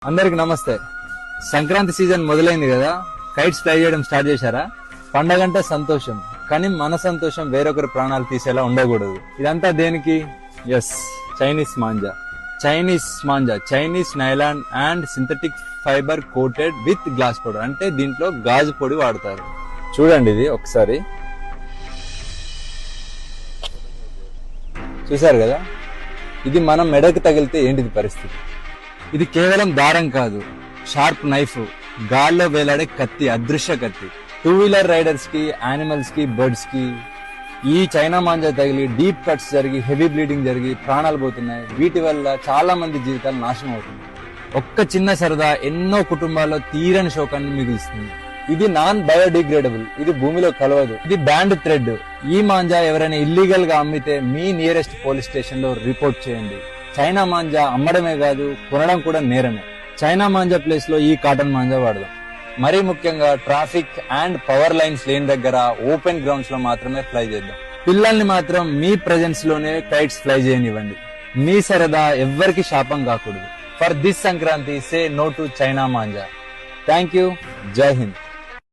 అందరికి నమస్తే. సంక్రాంతి సీజన్ మొదలైంది కదా, కైట్స్ ఫ్లై చేయడం స్టార్ట్ చేశారా? పండగంటే సంతోషం, కానీ మన సంతోషం వేరొకరి ప్రాణాలు తీసేలా ఉండకూడదు. ఇదంతా దేనికి? Yes, Chinese manja. Chinese nylon and synthetic fibre coated with glass powder. అంటే దీంట్లో గాజు పొడి వాడతారు. చూడండి, ఇది ఒకసారి చూసారు కదా, ఇది మనం మెడకు తగిలితే ఏంటిది పరిస్థితి? ఇది కేవలం దారం కాదు, షార్ప్ నైఫ్, గాల్లో వేలాడే కత్తి, అదృశ్య కత్తి. 2-వీలర్ రైడర్స్ కి, యానిమల్స్ కి, బర్డ్స్ కి ఈ చైనా మాంజా తగిలి డీప్ కట్స్ జరిగి హెవీ బ్లీడింగ్ జరిగి ప్రాణాలు పోతున్నాయి. వీటి వల్ల చాలా మంది జీవితాలు నాశనం అవుతుంది. ఒక్క చిన్న సరదా ఎన్నో కుటుంబాల్లో తీరని శోకాన్ని మిగులుస్తుంది. ఇది నాన్ బయోడిగ్రేడబుల్, ఇది భూమిలో కలవదు, ఇది బ్యాండ్ థ్రెడ్. ఈ మాంజా ఎవరైనా ఇల్లీగల్ గా అమ్మితే మీ నియరెస్ట్ పోలీస్ స్టేషన్ లో రిపోర్ట్ చేయండి. చైనా మాంజా అమ్మడమే కాదు, కొనడం కూడా నేరమే. చైనా మాంజా ప్లేస్ లో ఈ కాటన్ మాంజా వాడదాం. మరీ ముఖ్యంగా ట్రాఫిక్ అండ్ పవర్ లైన్స్ లేని దగ్గర ఓపెన్ గ్రౌండ్స్ లో మాత్రమే ఫ్లై చేద్దాం. పిల్లల్ని మాత్రం మీ ప్రెజెన్స్ లోనే కైట్స్ ఫ్లై చేయనివ్వండి. మీ సరదా ఎవ్వరికి శాపం కాకూడదు. For this Sankranti, say no to China manja. Thank you. జై హింద్.